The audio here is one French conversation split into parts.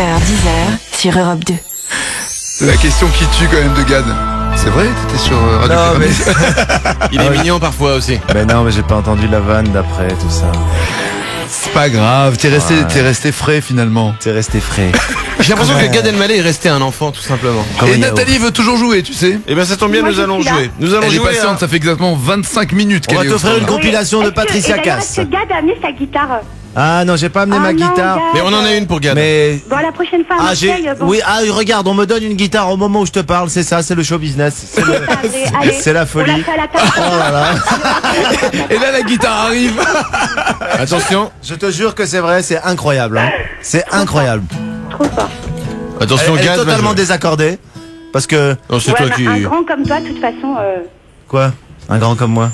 10h sur Europe 2. La question qui tue quand même de Gad. C'est vrai, t'étais sur Radio Non, Pyramide. Il est mignon parfois aussi. Mais non, mais j'ai pas entendu la vanne d'après, tout ça. C'est pas grave, t'es resté frais finalement. T'es resté frais. J'ai l'impression que Gad Elmaleh est resté un enfant tout simplement. Et Nathalie veut toujours jouer, tu sais. Eh bien ça tombe bien, Moi, nous je allons suis là. jouer. Nous allons Elle est jouer. patiente, ça fait exactement 25 minutes On va qu'elle est au t'offrir une standard. compilation de Patricia Cass. Est-ce que Gad a amené sa guitare? Ah non, j'ai pas amené ma non, guitare. Gad. Mais on en a une pour Gad. Mais Bon, la prochaine fois à Marseille, bon. oui, regarde, on me donne une guitare au moment où je te parle, c'est ça, c'est le show business. Allez, C'est la folie. On l'a fait à la table. Oh là là. Et là la guitare arrive. Attention, Je te jure que c'est vrai, c'est incroyable. Hein. C'est incroyable. Trop fort. attention Elle est Gad. va totalement jouer. désaccordée. Parce que... Non, c'est Ouais, toi mais qui. un grand comme toi, de toute façon, Quoi? Un grand comme moi?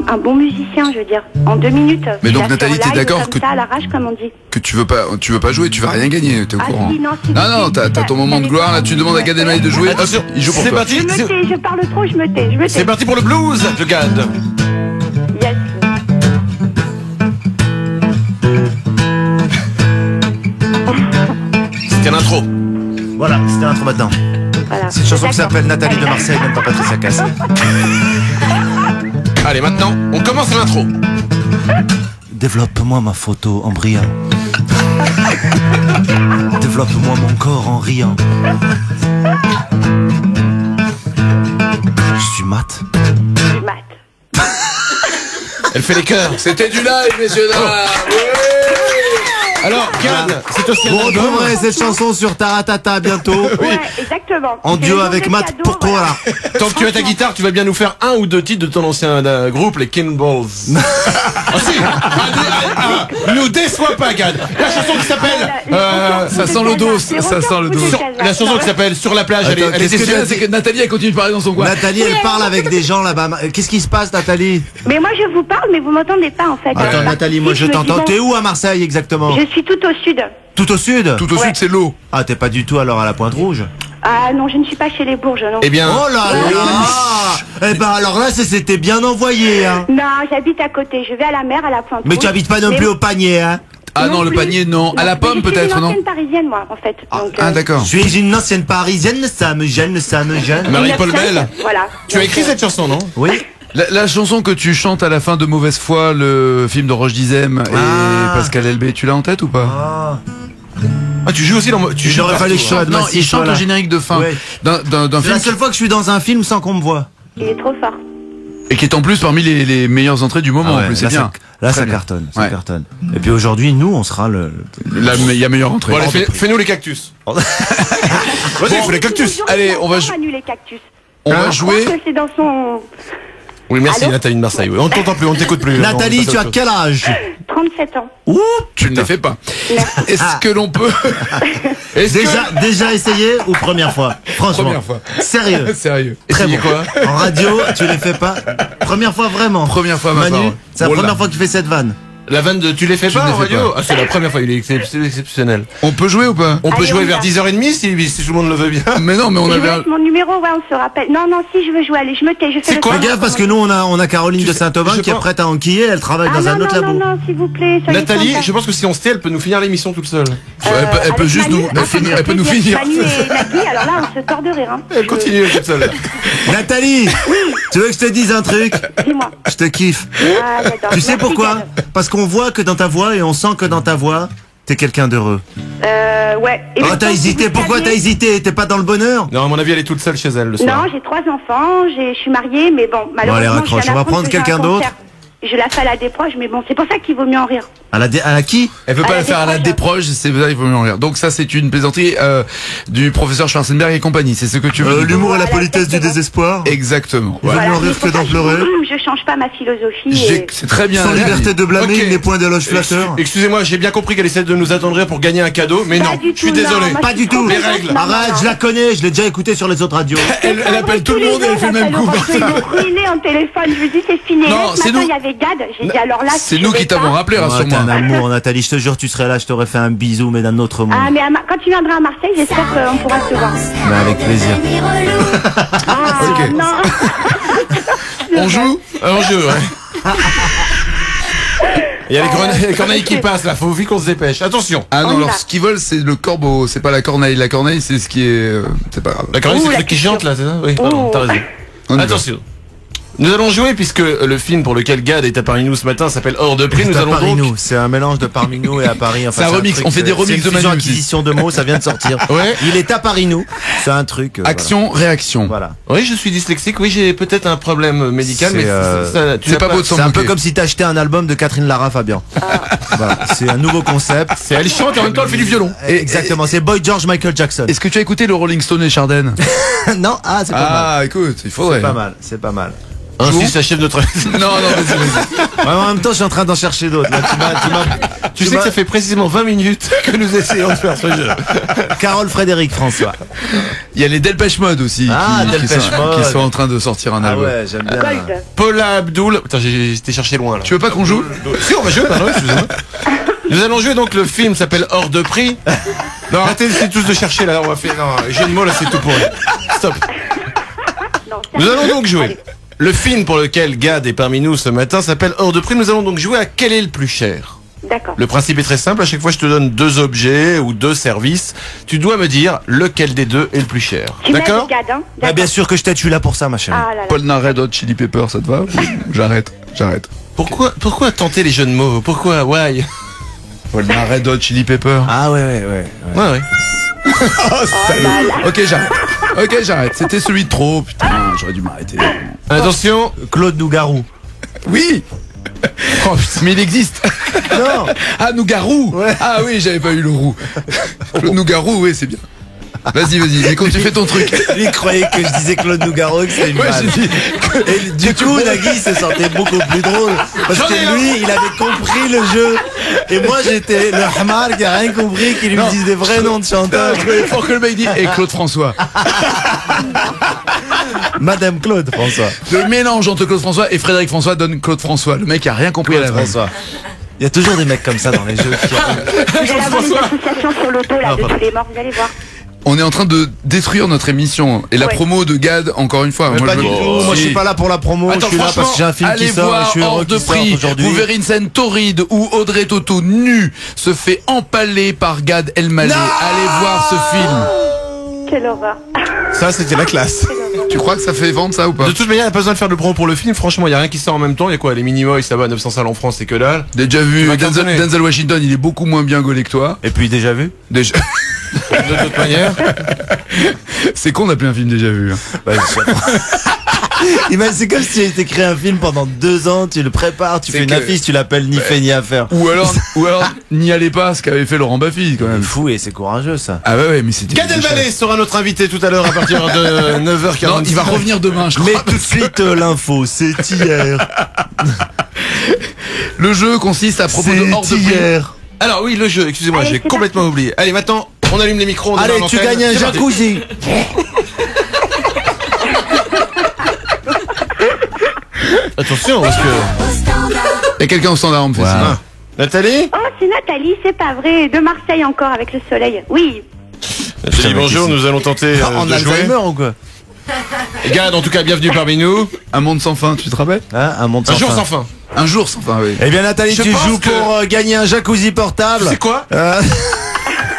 un bon musicien, je veux dire. En 2 minutes. Mais il donc, a fait Nathalie, en t'es live d'accord comme que- ça, à l'arrache, comme on dit. Que tu veux pas jouer, tu vas rien gagner, t'es au Ah, courant. si, non, si, Non, si, t'as si, ton moment de gloire, là tu demandes à Gad Elmaleh de jouer. Attention, Il joue pour c'est toi. parti. Je me tais, je parle trop, je me tais, je me tais. C'est parti pour le blues de Gad. Yes. C'était l'intro. Voilà, c'était l'intro maintenant. Voilà. C'est une chanson qui D'accord. s'appelle Nathalie de Marseille, même pas Patricia Cass. Allez, maintenant, on commence l'intro. Développe-moi ma photo en brillant. Développe-moi mon corps en riant. Je suis mat. Mat. Elle fait les chœurs. C'était du live, messieurs dames. Alors, Gad, c'est aussi Vous un album. retrouverez cette chanson sur Taratata bientôt. Ouais, exactement. En C'est duo le avec mauvais Matt cadeau, pour toi voilà. là. Tant que tu as ta guitare, tu vas bien nous faire un ou deux titres de ton ancien groupe, les Kinballs. Ah si. Nous déçois pas, Gad. La chanson qui s'appelle... Ça sent le dos, ça sent le dos. La chanson qui s'appelle Sur la plage, elle est Attends, qu'est-ce que déçue. C'est que Nathalie elle continue de parler dans son coin. Nathalie, elle parle avec des gens là-bas. Qu'est-ce qui se passe, Nathalie? Mais moi, je vous parle, mais vous m'entendez pas, en fait. Attends, Alors, Nathalie, moi je me dis, t'entends. bon, T'es où à Marseille exactement? Je suis tout au sud. Tout au sud? Tout au Ouais. sud c'est l'eau. Ah, t'es pas du tout alors à la Pointe Rouge? Ah non, je ne suis pas chez les Bourges, non. Eh bien, Oh là là! Eh ben alors là, c'était bien envoyé, hein. Non, j'habite à côté. Je vais à la mer, à la Pointe Mais Rouge. tu habites pas non Mais- plus au panier, hein. Ah non, le plus. panier non. À la Mais pomme je suis peut-être une non. ancienne parisienne, moi, en fait. Donc, Ah d'accord. Je suis une ancienne parisienne, ça me gêne, ça me gêne. Marie-Paul 1905, Bell. Voilà. Tu as Donc, écrit cette chanson, non? Oui. La chanson que tu chantes à la fin de Mauvaise Foi, le film de Roche Dizem et Ah. Pascal Elbé, tu l'as en tête ou pas? Ah. Ah, tu joues aussi dans... Tu joues J'aurais fallu que je sois Non, il chante voilà. le générique de fin Ouais. d'un C'est film la seule fois que je suis dans un film sans qu'on me voie. Il est trop fort. et qui est en plus parmi les meilleures entrées du moment. Ah ouais, en plus, c'est là, bien. Là, Très ça bien. cartonne, ça Ouais. cartonne. Et puis aujourd'hui, nous, on sera le... Il y a meilleure entrée. Bon, allez, fais-nous les cactus. Vas-y, fais les cactus. Allez, on va Manu les cactus. On va Je crois jouer. que c'est dans son Oui, merci Allô Nathalie de Marseille. Oui. On t'entend plus, on t'écoute plus. Nathalie, On- tu as quel âge? 37 ans. Ouh, Tu ne les fais pas. Est-ce que l'on peut déjà essayé ou première fois? Franchement. Première fois. Sérieux. Sérieux. Très Essayez bon. quoi En radio, tu les fais pas? Première fois vraiment? Première fois, ma Manu, parole. c'est la Oh là. première fois que tu fais cette vanne. La vanne de tu les fais Tu pas ne les en fais radio? pas. Ah, c'est la première fois, il est exceptionnel. On peut jouer ou pas On peut Allez, jouer on y vers va. 10h30 si tout le monde le veut bien. Mais non, mais on Je avait vais un... mettre mon numéro, ouais, on se rappelle. Non, non, si je veux jouer, allez, je me tais, je fais C'est le quoi Fais standard. gaffe parce que nous, on a Caroline de Saint-Aubin je qui est pense- prête à enquiller, elle travaille Ah dans un non, autre non, labo. non, s'il vous plaît, soyez Nathalie, sympa. je pense que si on se tait, elle peut nous finir l'émission toute seule. Elle peut Avec juste Manu, nous ah, elle peut nous plaisir. finir. Manu et Nagui, alors là, on se tord de rire. Hein. Elle continue toute seule. Nathalie, tu veux que je te dise un truc? Dis-moi. Je te kiffe. Ah, j'adore. Tu sais Merci, pourquoi? Gad. Parce qu'on voit que dans ta voix et on sent que dans ta voix, t'es quelqu'un d'heureux. Ouais. Et Oh, pourtant, t'as si hésité, vous pourquoi saviez- t'as hésité? T'es pas dans le bonheur? Non, à mon avis, elle est toute seule chez elle le soir. Non, j'ai 3 enfants, je suis mariée, mais bon, malheureusement, raccroche, je viens on va d'apprendre prendre que j'ai un quelqu'un d'autre. cancer. Je la fais à la des proches, mais bon, c'est pour ça qu'il vaut mieux en rire. À la qui? Elle veut À pas la le faire à la déproche. déproche, c'est ça, il faut mieux en rire. Donc ça, c'est une plaisanterie du professeur Schwarzenberg et compagnie. C'est ce que tu veux. L'humour et la Voilà, politesse du exactement. désespoir. Exactement. Il vaut Voilà. mieux en rire mais que pour d'en ça, pleurer. Je change pas ma philosophie. Et... C'est très bien. Sans liberté de blâmer, Ok. il n'est point d'éloge flatteur. Excusez-moi, j'ai bien compris qu'elle essaie de nous attendrir pour gagner un cadeau, mais Pas non, du je suis tout, désolé. non, moi, Pas je du suis tout. trop Les contente. règles. Non, non, Arrête, non. je la connais, je l'ai déjà écouté sur les autres radios. Elle appelle tout le monde et elle fait le même coup. Ils m'ont ruiné en téléphone, je lui dis c'est fini. Non, Là, ce c'est matin, nous. il y avait Gad, j'ai dit alors là, C'est si nous je qui vais t'avons pas- rappelé, Oh, t'es rassure-moi. un amour, Nathalie, je te jure, tu serais là, je t'aurais fait un bisou, mais d'un autre monde. Ah, mais quand tu viendras à Marseille, j'espère qu'on pourra se voir. Mais avec plaisir. Ah, Ok. non. On joue Alors, ouais. Il y a les corneilles qui passent là, faut vite qu'on se dépêche. Attention. Ah On non, y alors va. ce qu'ils volent, c'est le corbeau, c'est pas la corneille. La corneille, c'est ce qui est. C'est pas grave. La corneille, c'est Ouh, le la truc qui question. chante là, c'est ça? Oui, pardon, Ouh. t'as raison. On y va. Attention. Nous allons jouer puisque le film pour lequel Gad est à parmi nous ce matin s'appelle Hors de prix. Nous C'est à allons Paris, donc. nous. C'est un mélange de parmi nous et à Paris. Enfin, C'est un remix. truc, On fait des remix c'est de une fusion Manu aussi. acquisition de mots, ça vient de sortir. Ouais. Il est à Paris, nous. C'est un truc. Action, réaction. Voilà. Oui, je suis dyslexique. Oui, j'ai peut-être un problème médical, C'est, mais tu c'est n'as pas beau de s'en C'est un peu moquer. comme si t'achetais un album de Catherine Lara, Fabien. Voilà. C'est un nouveau concept. C'est elle chante et en même temps elle fait du violon. Exactement. C'est Boy George Michael Jackson. Est-ce que tu as écouté le Rolling Stone et Chardin? Non, c'est pas mal. Ah, écoute, il faudrait. C'est pas mal. C'est pas mal. Ainsi s'achève notre. Non, non, vas-y. Ouais, en même temps, je suis en train d'en chercher d'autres. Là, Tu sais que ça fait précisément 20 minutes que nous essayons de faire ce jeu. Carole Frédéric François. Il y a les Delpech Mode aussi. Ah, Delpech sont, Mode. qui sont en train de sortir un Ah album. ouais, j'aime bien. Gold. Paula Abdul. Putain, j'ai été chercher loin là. Tu veux pas qu'on joue? Si, on va jouer, pardon, excusez-moi. Nous allons jouer donc, le film s'appelle Hors de prix. Non, arrêtez d'essayer tous de chercher là, on va faire. Non, jeu de mots là, c'est tout pourri. Stop. Non, Nous allons donc jouer. Allez. Le film pour lequel Gad est parmi nous ce matin s'appelle Hors de prix. Nous allons donc jouer à quel est le plus cher. D'accord. Le principe est très simple. À chaque fois, je te donne 2 objets ou 2 services. Tu dois me dire lequel des 2 est le plus cher. Tu mets D'accord? des Gad, hein? Ah, bien sûr que je t'ai, tu là pour ça, ma chérie. Ah là là. Paul Red Hot Chili Pepper, ça te va? J'arrête. Pourquoi tenter les jeux de mots? Pourquoi? Why? Paul Red Hot Chili Pepper. Ah ouais. Ouais, ouais. Ok, j'arrête. Ok, j'arrête. C'était celui de trop. Putain, j'aurais dû m'arrêter. Attention. Claude Nougarou. Oui. Oh, putain, mais il existe. Non. Ah, Nougarou. Ouais. Ah oui, j'avais pas eu le roux. Le Nougarou, oui, c'est bien. Vas-y, mais quand tu fais ton truc. Lui il croyait que je disais Claude Nougaro, que c'était une Ouais, vanne. j'ai dit. Et du coup, Nagui se sentait beaucoup plus drôle. Parce J'en ai que un. lui, il avait compris le jeu. Et moi, j'étais le hamar qui a rien compris, qui lui Non. dise des vrais noms de chanteurs. Je trouvais fort que le mec dit. Et Claude François. Madame Claude François. Le mélange entre Claude François et Frédéric François donne Claude François. Le mec a rien compris à la Claude vanne. François. Il y a toujours des mecs comme ça dans les jeux. Vous allez avoir des associations sur le dos là, de tous les morts, vous allez voir. On est en train de détruire notre émission. Et la Ouais. promo de Gad, encore une fois. Mais moi, pas je du me- tout. Moi, je Si. suis pas là pour la promo. Attends, je suis là parce que j'ai un film allez qui sort et voir je suis Hors heureux de qu'il sorte prix. aujourd'hui. Vous verrez une scène torride où Audrey Tautou nue se fait empaler par Gad Elmaleh. Allez voir ce film. Quelle horreur. Ça, c'était la classe. Tu crois que ça fait vendre ça ou pas? De toute manière, il n'y a pas besoin de faire de promo pour le film. Franchement, il n'y a rien qui sort en même temps. Il y a quoi? Les Minimoys, ça va, 900 salles en France, c'est que dalle. Déjà vu, vas cartonner. Denzel Washington, il est beaucoup moins bien gaulé que toi. Et puis déjà vu. Déjà. De toute manière. C'est con d'appeler un film déjà vu. hein. Ouais, c'est comme si tu étais créé un film pendant 2 ans, tu le prépares, tu C'est fais une que- affiche, tu l'appelles ni fait ni à faire. Ou alors, n'y allez pas, ce qu'avait fait Laurent Baffy quand C'est même. fou et c'est courageux ça. Ah ouais, mais c'était. Gad Elmaleh sera notre invité tout à l'heure à partir de 9h40. Non, il va revenir demain, je Mais crois. tout de suite l'info, c'est hier. Le jeu consiste à propos de Hors de C'est prix. hier. Alors oui, le jeu, excusez-moi, Allez, j'ai c'est complètement oublié. Allez, maintenant, on allume les micros. On Allez, démarre tu l'antenne. gagnes un C'est parti. jacuzzi. Attention, parce que... Il y a quelqu'un au standard, on me fait Wow. ça. Nathalie Oh, c'est Nathalie, c'est pas vrai. De Marseille encore avec le soleil. Oui. Nathalie, bonjour, nous allons tenter En de jouer. Alzheimer ou quoi? Gad, en tout cas, bienvenue parmi nous. Un monde sans fin, tu te rappelles? Hein, un monde Un sans jour fin. sans fin. Un jour sans fin, oui. Eh bien Nathalie, Je tu pense joues que- pour gagner un jacuzzi portable. C'est quoi Euh,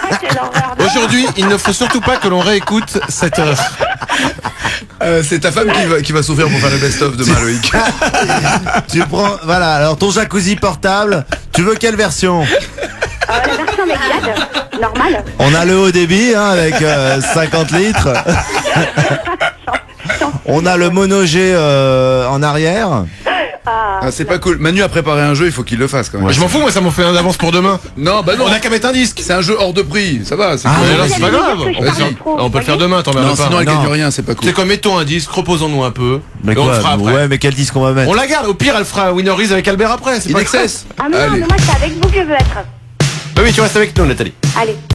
Ah, quelle horreur. Aujourd'hui, il ne faut surtout pas que l'on réécoute cette heure. C'est ta femme qui va souffrir pour faire le best-of demain, Loïc. tu prends, voilà, alors ton jacuzzi portable, tu veux quelle version? La version avec Gad, normal. On a le haut débit hein, avec 50 litres. On a le mono G en arrière. Ah, c'est pas cool. Manu a préparé un jeu, il faut qu'il le fasse quand même. Je m'en fous, moi, ça m'en fait un d'avance pour demain. Non, bah non. On a qu'à mettre un disque. C'est un jeu hors de prix, ça va. C'est Ah, cool. Mais là, vous c'est pas allez me grave. dire que je On peut, parle faire, trop, on peut le faire voyez. demain, t'emmerdes Non, pas. sinon elle Non. gagne rien, c'est pas cool. C'est quoi, mettons un disque, reposons-nous un peu. Mais et on le fera après. Ouais, mais quel disque on va mettre? On la garde, au pire, elle fera Winner Is avec Albert après. C'est In pas excess. Ah mais non, Allez. mais moi c'est avec vous que je veux être. Bah oui, tu restes avec nous, Nathalie. Allez.